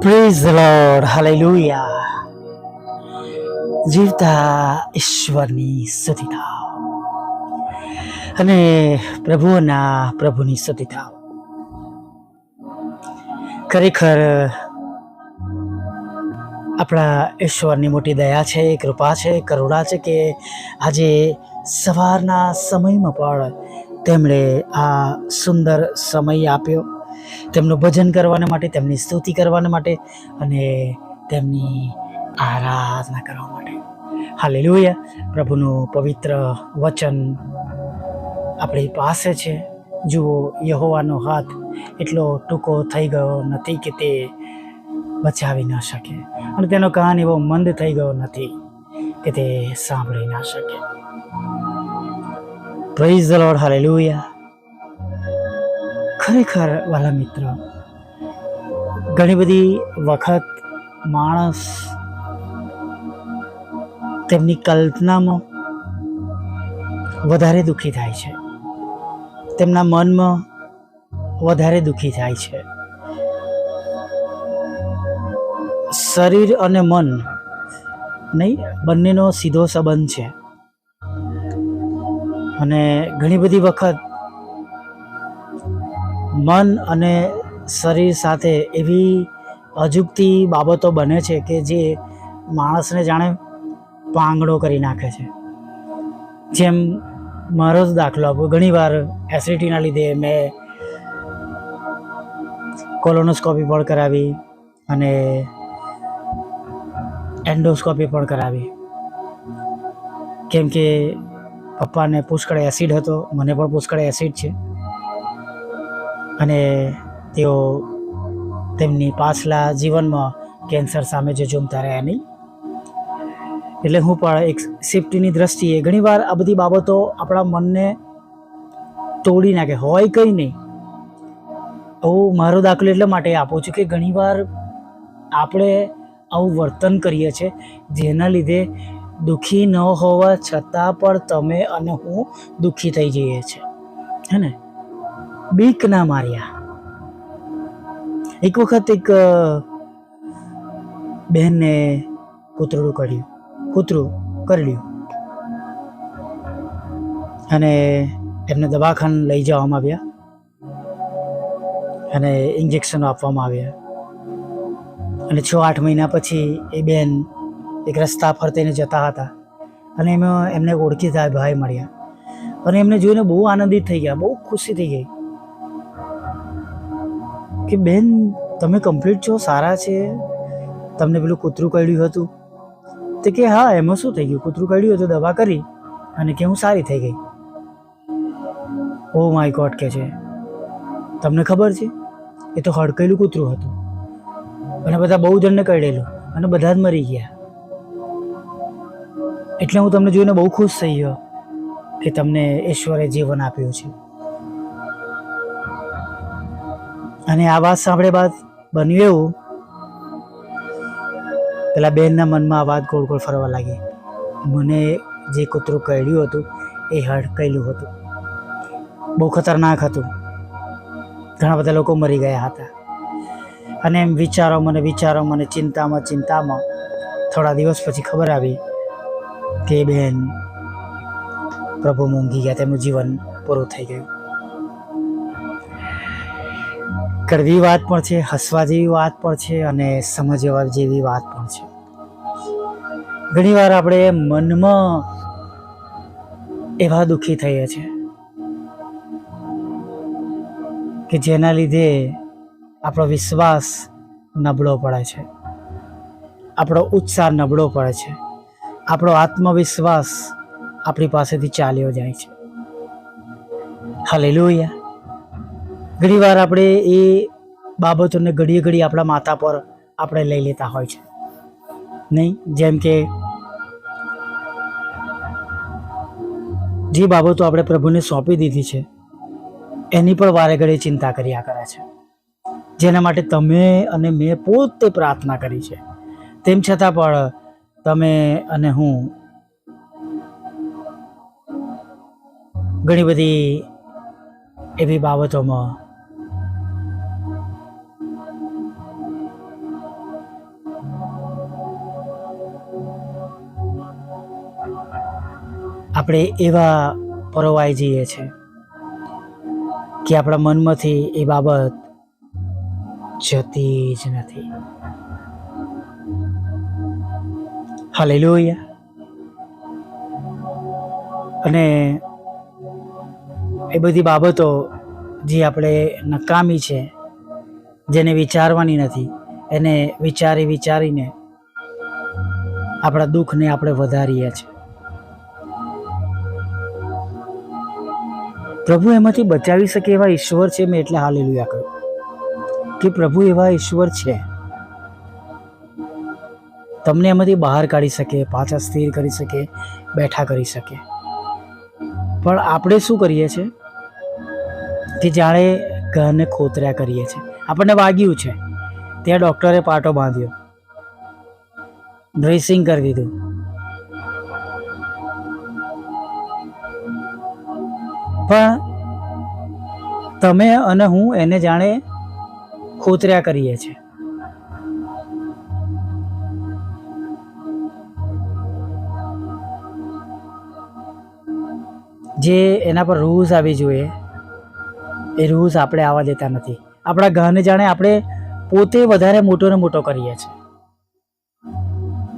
Praise the lord, hallelujah. જીવતા ઈશ્વરની સ્તુતિ થાવ અને પ્રભુની સ્તુતિ થાવ. ખરેખર આપણા ઈશ્વરની મોટી દયા છે, કૃપા છે, કરુણા છે કે આજે સવારના સમયમાં પણ તેમણે આ સુંદર સમય આપ્યો તેમનું ભજન કરવાને માટે, તેમની સ્તુતિ કરવાને માટે અને તેમની આરાધના કરવા માટે. હાલેલુયા. પ્રભુનું પવિત્ર વચન આપણી પાસે છે. જુઓ, યહોવાનો હાથ એટલો ટૂંકો થઈ ગયો નથી કે તે બચાવી ન શકે, અને તેનો કાન એવો મંદ થઈ ગયો નથી કે તે સાંભળી ના શકે. Praise the lord, hallelujah. ખરેખર વાલા મિત્રો, ઘણી બધી વખત માણસ તેમની કલ્પનામાં વધારે દુઃખી થાય છે, તેમના મનમાં વધારે દુઃખી થાય છે. શરીર અને મન નહીં, બંનેનો સીધો સંબંધ છે. અને ઘણી બધી વખત મન અને શરીર સાથે એવી અજુગતી બાબતો બને છે કે જે માણસને જાણે પાંગડો કરી નાખે છે. જેમ મારો જ દાખલો આપો, ઘણીવાર એસિડિટીના લીધે મેં કોલોનોસ્કોપી પણ કરાવી અને એન્ડોસ્કોપી પણ કરાવી, કેમ કે પપ્પાને પુષ્કળ એસિડ હતો, મને પણ પુષ્કળ એસિડ છે અને તેઓ તેમની પાછલા જીવનમાં કેન્સર સામે જે ઝૂમતા રહ્યા નહીં. એટલે હું પણ એક સેફ્ટીની દ્રષ્ટિએ ઘણીવાર આ બધી બાબતો આપણા મનને તોડી નાખે. હોય કંઈ નહીં, હું મારો દાખલો એટલા માટે આપું છું કે ઘણીવાર આપણે આવું વર્તન કરીએ છીએ જેના લીધે દુઃખી ન હોવા છતાં પણ તમે અને હું દુઃખી થઈ જઈએ છીએ, હે ને. બીક ના માર્યા. એક વખત એક બહેનને કૂતરું કરડ્યું અને એમને દવાખાને લઈ જવામાં આવ્યા અને ઇન્જેક્શનો આપવામાં આવ્યા. અને 6-8 મહિના પછી એ બેન એક રસ્તા ફરતીને જતા હતા અને એમાં એમને ઓળખીતા ભાઈ મળ્યા અને એમને જોઈને બહુ આનંદિત થઈ ગયા, બહુ ખુશી થઈ ગઈ કે બેન તમે કમ્પ્લીટ છો, સારા છે, તમને પેલું કૂતરું કરડ્યું હતું તે કે હા, એમાં શું થઈ ગયું, કૂતરું કરડ્યું હતું, દવા કરી અને કે હું સારી થઈ ગઈ. ઓ માય ગોડ કે છે, તમને ખબર છે એ તો હડકેલું કૂતરું હતું અને બધા બહુ જણને કરડેલું અને બધા જ મરી ગયા. એટલે હું તમને જોઈને બહુ ખુશ થઈ ગયો કે તમને ઈશ્વરે જીવન આપ્યું છે. અને આ વાત સાંભળે બાદ બન્યું એવું, પેલા બેનના મનમાં આ વાત ગોળ ગોળ ફરવા લાગી. મને જે કૂતરું કરડ્યું હતું એ હડકેલું હતું, બહુ ખતરનાક હતું, ઘણા બધા લોકો મરી ગયા હતા. અને એમ વિચારો મને ચિંતામાં થોડા દિવસ પછી ખબર આવી કે બેન પ્રભુ મૂંઘી ગયા, તેમનું જીવન પૂરું થઈ ગયું. કડવી વાત પણ છે, હસવા જેવી વાત પણ છે અને સમજવા જેવી વાત પણ છે. ઘણીવાર આપણે મનમાં એવા દુઃખી થઈએ છીએ કે જેના લીધે આપણો વિશ્વાસ નબળો પડે છે, આપણો ઉત્સાહ નબળો પડે છે, આપણો આત્મવિશ્વાસ આપણી પાસેથી ચાલ્યો જાય છે. હાલેલુયા. ઘણીવાર આપણે એ બાબતોને ઘડીએ આપણા માથા પર આપણે લઈ લેતા હોય છે નહીં. જેમ કે જે બાબતો આપણે પ્રભુને સોંપી દીધી છે એની પણ વારે ઘડી ચિંતા કર્યા કરે છે, જેના માટે તમે અને મેં પોતે પ્રાર્થના કરી છે. તેમ છતાં પણ તમે અને હું ઘણી બધી એવી બાબતોમાં આપણે એવા પરોવાઈ જઈએ છીએ કે આપણા મનમાંથી એ બાબત જતી જ નથી. હાલેલુયા. અને એ બધી બાબતો જે આપણે નકામી છે, જેને વિચારવાની નથી, એને વિચારીને આપણા દુઃખને આપણે વધારીએ છીએ. પ્રભુ એમાંથી બચાવી શકે એવા ઈશ્વર છે. મેં એટલે હાલેલુયા કહ્યું કે પ્રભુ એવા ઈશ્વર છે, તમને એમાંથી બહાર કાઢી શકે, પાછા સ્થિર કરી શકે, બેઠા કરી શકે. પણ આપણે શું કરીએ છીએ કે જાણે ઘરને ખોતર્યા કરીએ છીએ. આપણને વાગ્યું છે, ત્યાં ડૉક્ટરે પાટો બાંધ્યો, ડ્રેસિંગ કરી દીધું, પણ તમે અને હું એને જાણે ખોતર્યા કરીએ છીએ. જે એના પર રૂલ્સ આવી જોઈએ એ રૂલ્સ આપણે આવવા દેતા નથી. આપણા ઘરને જાણે આપણે પોતે વધારે મોટો ને મોટો કરીએ છીએ.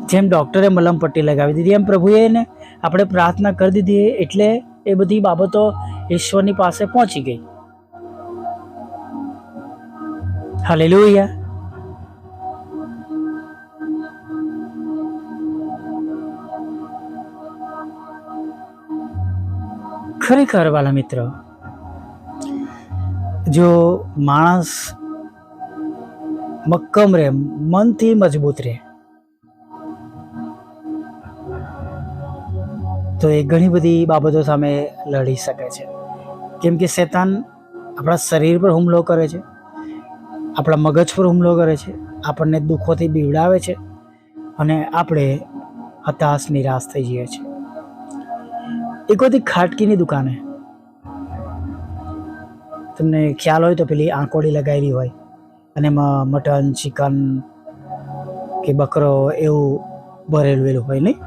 જેમ ડૉક્ટરે મલમ પટ્ટી લગાવી દીધી, એમ પ્રભુએ ને આપણે પ્રાર્થના કરી દીધી, એટલે એ બધી બાબતો ઈશ્વરની પાસે પહોંચી ગઈ. હાલેલુયા. ખરેખર વાલા મિત્રો, જો માણસ મક્કમ રહે, મનથી મજબૂત રહે, તો એ ઘણી બધી બાબતો સામે લડી શકે છે. કેમ કે શૈતાન આપણા શરીર પર હુમલો કરે છે, આપણા મગજ પર હુમલો કરે છે, આપણને દુઃખોથી બીવડાવે છે, અને આપણે હતાશ નિરાશ થઈ જઈએ છીએ. એક વખત ખાટકીની દુકાને, તમને ખ્યાલ હોય તો પેલી આંકોડી લગાવેલી હોય અને એમાં મટન, ચિકન કે બકરો એવું ભરેલું હોય નહીં,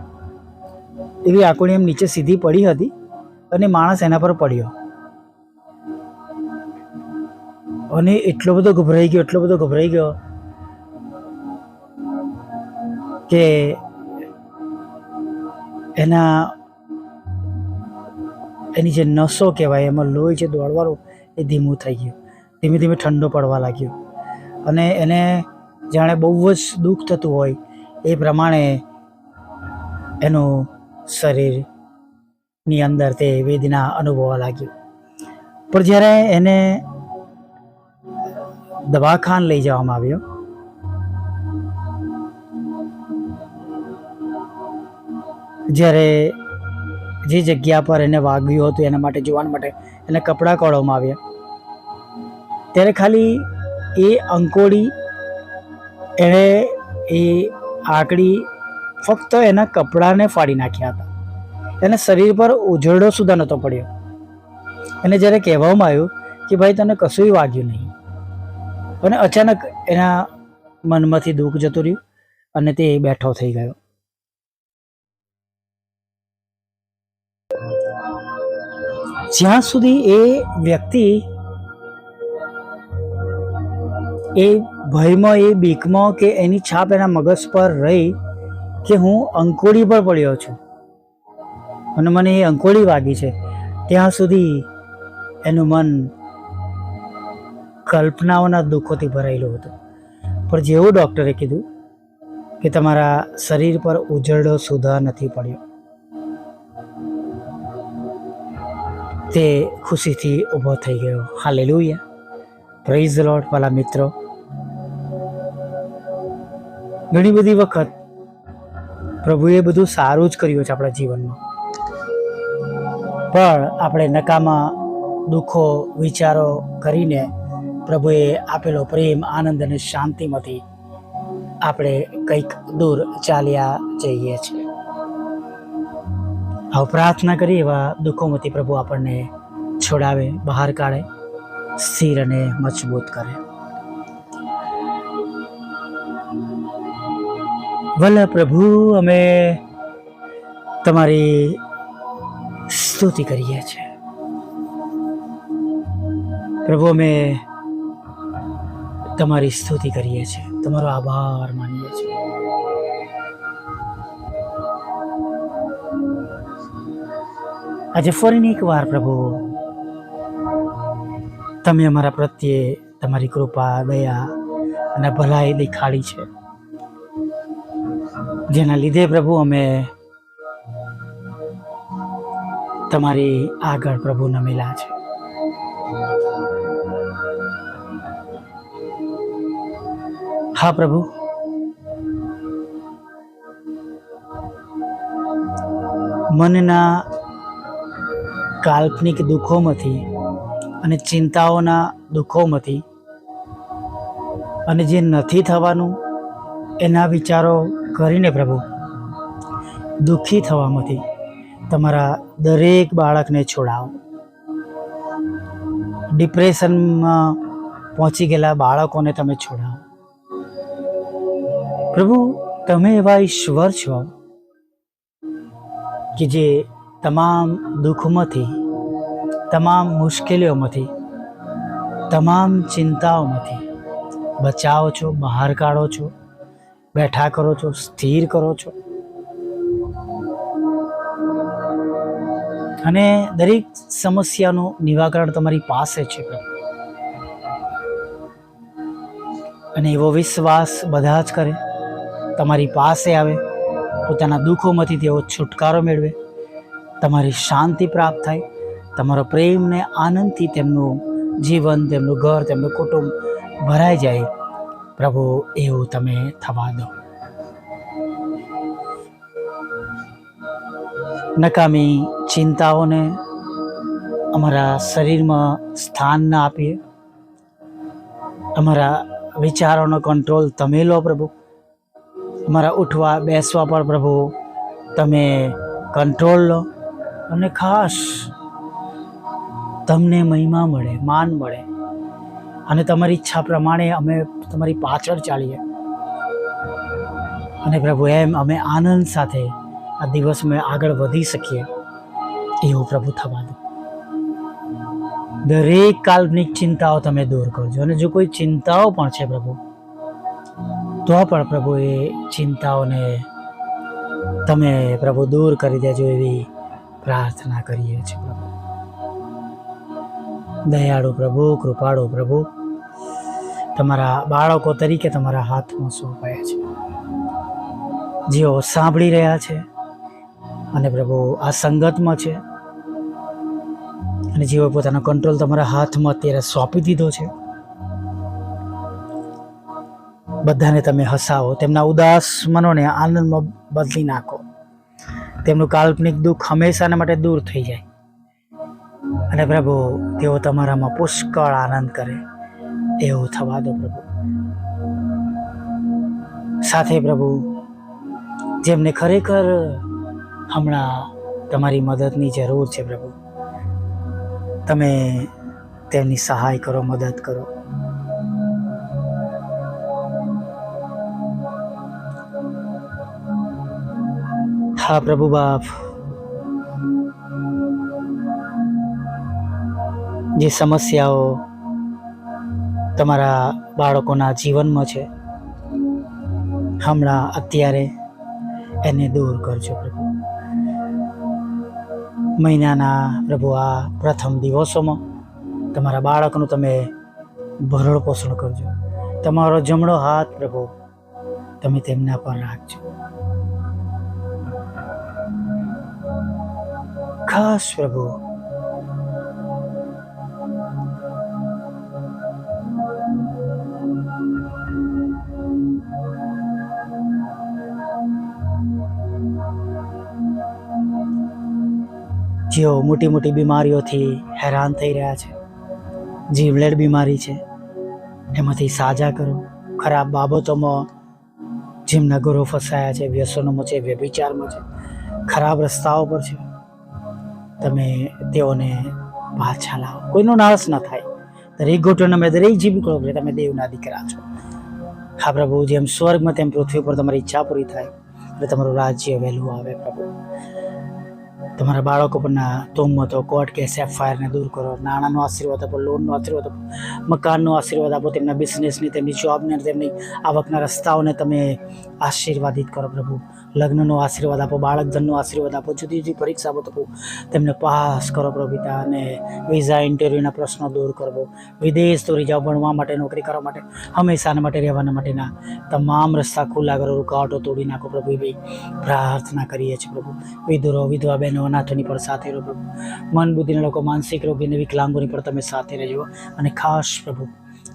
એવી આંકોડી એમ નીચે સીધી પડી હતી અને માણસ એના પર પડ્યો અને એટલો બધો ગભરાઈ ગયો કે એની જે નસો કહેવાય, એમાં લોહી જે દોડવાનું એ ધીમું થઈ ગયું, ધીમે ધીમે ઠંડો પડવા લાગ્યો, અને એને જાણે બહુ જ દુઃખ થતું હોય એ પ્રમાણે એનું શરીરની અંદર તે વેદના અનુભવવા લાગ્યું. પણ જ્યારે એને દવાખાને લઈ જવામાં આવ્યો, જ્યારે જે જગ્યા પર એને વાગ્યું હતું એના માટે જોવા માટે એને કપડાં કાઢવામાં આવ્યા, ત્યારે ખાલી એ અંકોડી એણે એ આંકડી ફક્ત એના કપડાને ફાડી નાખ્યા હતા. એને શરીર પર ઉજરડો સુધા નહોતો પડ્યો. એને જ્યારે કહેવામાં આવ્યું કે ભાઈ તને કશું વાગ્યું નહીં, અને અચાનક એના મનમાંથી દુઃખ જતું રહ્યું અને તે બેઠો થઈ ગયો. જ્યાં સુધી એ વ્યક્તિ એ ભયમાં, એ બીકમાં કે એની છાપ એના મગજ પર રહી કે હું અંકોડી પર પડ્યો છું અને મને એ અંકોડી વાગી છે, ત્યાં સુધી એનું મન કલ્પનાઓના દુઃખોથી ભરાયેલું હતું. પણ જેવું ડૉક્ટરે કીધું કે તમારા શરીર પર ઉજરડો સુધા નથી પડ્યો, તે ખુશીથી ઊભો થઈ ગયો. Hallelujah, praise the lord. વાલા મિત્રો, ઘણી બધી વખત પ્રભુએ બધું સારું જ કર્યું છે આપણા જીવનમાં, પણ આપણે નકામા દુઃખો, વિચારો કરીને પ્રભુએ આપેલો પ્રેમ, આનંદ અને શાંતિમાંથી આપણે કંઈક દૂર ચાલ્યા જઈએ છીએ. હવે પ્રાર્થના કરીએ એવા દુઃખોમાંથી પ્રભુ આપણને છોડાવે, બહાર કાઢે, સ્થિર અને મજબૂત કરે. ભલે પ્રભુ, અમે તમારી સ્તુતિ કરીએ છીએ પ્રભુ. અમે તમારી સ્તુતિ કરીએ છીએ, તમારો આભાર માનીએ છીએ. આજે ફરીને એક વાર પ્રભુ તમે અમારા પ્રત્યે તમારી કૃપા, દયા અને ભલાઈ દેખાડી છે, જેના લીધે પ્રભુ અમે તમારી આગળ પ્રભુ નમેલા છે. હા પ્રભુ, મનના કાલ્પનિક દુઃખોમાંથી અને ચિંતાઓના દુઃખોમાંથી અને જે નથી થવાનું એના વિચારો કરીને પ્રભુ દુઃખી થવામાંથી તમારા દરેક બાળકને છોડાવો. ડિપ્રેશનમાં પહોંચી ગયેલા બાળકોને તમે છોડાવો પ્રભુ. તમે એવા ઈશ્વર છો કે જે તમામ દુઃખમાંથી, તમામ મુશ્કેલીઓમાંથી, તમામ ચિંતાઓમાંથી બચાવો છો, બહાર કાઢો છો, બેઠા કરો છો, સ્થિર કરો છો. અને દરેક સમસ્યાનું નિરાકરણ તમારી પાસે છે પ્રભુ. અને એવો વિશ્વાસ બધા જ કરે, તમારી પાસે આવે, પોતાના દુઃખોમાંથી તેઓ છુટકારો મેળવે, તમારી શાંતિ પ્રાપ્ત થાય, તમારો પ્રેમ ને આનંદથી તેમનું જીવન, તેમનું ઘર, તેમનું કુટુંબ ભરાઈ જાય. પ્રભુ એવું તમે થવા દો. નકામી ચિંતાઓને અમારા શરીરમાં સ્થાન ના આપીએ. અમારા વિચારોનો કંટ્રોલ તમે લો પ્રભુ. અમારા ઉઠવા બેસવા પર પ્રભુ તમે કંટ્રોલ લો. અને ખાસ તમને મહિમા મળે, માન મળે, અને તમારી ઈચ્છા પ્રમાણે અમે તમારી પાછળ ચાલીએ. અને પ્રભુ એમ અમે આનંદ સાથે આ દિવસમાં આગળ વધી શકીએ એવું પ્રભુ થવા દો. દરેક કાલ્પનિક ચિંતાઓ તમે દૂર કરજો. અને જો કોઈ ચિંતાઓ પણ છે પ્રભુ, તો પણ પ્રભુ એ ચિંતાઓને તમે પ્રભુ દૂર કરી દેજો એવી પ્રાર્થના કરીએ છીએ પ્રભુ. દયાળુ પ્રભુ, કૃપાળુ પ્રભુ, તમારા બાળકો તરીકે તમારા હાથમાં સોંપાયા છે, જેઓ સાંભળી રહ્યા છે અને પ્રભુ આ સંગતમાં છે, અને જેઓ પોતાનો કંટ્રોલ તમારા હાથમાં અત્યારે સોંપી દીધો છે. બધાને તમે હસાવો, તેમના ઉદાસ મનોને આનંદમાં બદલી નાખો. તેમનું કાલ્પનિક દુઃખ હંમેશાના માટે દૂર થઈ જાય, અને પ્રભુ તેઓ તમારામાં પુષ્કળ આનંદ કરે એવું થવા દો પ્રભુ. સાથે પ્રભુ જેમને ખરેખર હમણાં તમારી મદદની જરૂર છે પ્રભુ, તમે તેમની સહાય કરો, મદદ કરો. હા પ્રભુ બાપ, જે સમસ્યાઓ તમારા બાળકોના જીવનમાં છે હમણાં અત્યારે, એને દૂર કરજો પ્રભુ. મહિનાના પ્રભુ આ પ્રથમ દિવસોમાં તમારા બાળકનું તમે ભરણ પોષણ કરજો. તમારો જમણો હાથ પ્રભુ તમે તેમના પર રાખજો. ખાસ પ્રભુ જેઓ મોટી મોટી બીમારીઓથી હેરાન થઈ રહ્યા છે, જીવલેણ બીમારી છે, એમાંથી સાજા કરો. ખરાબ બાબતોમાં જેમના ઘરો ફસાયા છે, વ્યસનોમાં છે, વ્યભિચારમાં છે, ખરાબ રસ્તાઓ પર છે, તમે તેઓને પાછા લાવો. કોઈનો નાશ ન થાય. દરેક ઘૂંટણ અમે દરેક જીભ કે તમે દેવના દીકરા છો. હા પ્રભુ, જેમ સ્વર્ગમાં તેમ પૃથ્વી પર તમારી ઈચ્છા પૂરી થાય, એટલે તમારું રાજ્ય વહેલું આવે પ્રભુ. તમારા બાળકો પરના તોમતો કોર્ટ કેસ એફઆઈઆરને દૂર કરો. નાણાંનો આશીર્વાદ આપો, લોનનો આશીર્વાદ આપો, મકાનનો આશીર્વાદ આપો. તેમના બિઝનેસની, તેમની જોબને, તેમની આવકના રસ્તાઓને તમે આશીર્વાદિત કરો પ્રભુ. લગ્નનો આશીર્વાદ આપો, બાળકધનનો આશીર્વાદ આપો. જુદી જુદી પરીક્ષા આપો પ્રભુ, તેમને પાસ કરો પ્રભુ પિતા. અને વિઝા ઇન્ટરવ્યૂના પ્રશ્નો દૂર કરો. વિદેશ દોરી જાઓ, ભણવા માટે, નોકરી કરવા માટે, હંમેશાના માટે રહેવાના માટેના તમામ રસ્તા ખુલ્લા કરો. રૂકાવટો તોડી નાખો પ્રભુ. ભાઈ પ્રાર્થના કરીએ છીએ પ્રભુ. વિધુરો, વિધવા બહેનો, અનાથોની પર સાથે રહો પ્રભુ. મન બુદ્ધિના લોકો, માનસિક રોગીને, વિકલાંગોની પર તમે સાથે રહેજો. અને ખાસ પ્રભુ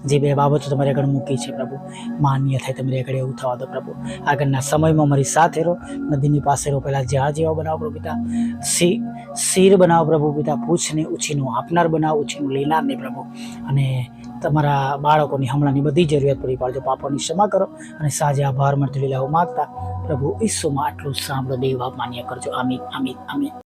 જે બે બાબતો તમારી આગળ મૂકી છે પ્રભુ, માન્ય થાય તમારી આગળ એવું થવા દો પ્રભુ. આગળના સમયમાં મારી સાથે રહો. નદીની પાસે રહો. પહેલાં ઝાડ જેવા બનાવો પ્રભુ પિતા. શિર બનાવો પ્રભુ પિતા. પૂછને ઉછીનું આપનાર બનાવો, ઉછીનું લેનાર નહીં પ્રભુ. અને તમારા બાળકોની હમણાંની બધી જરૂરિયાત પૂરી પાડજો. પાપોની ક્ષમા કરો અને સાજે આભાર મળતી લીલાઓ માગતા પ્રભુ ઈસુમાં આટલું સાંભળો. દેવ આપ માન્ય કરજો. આમીન, આમીન, આમીન.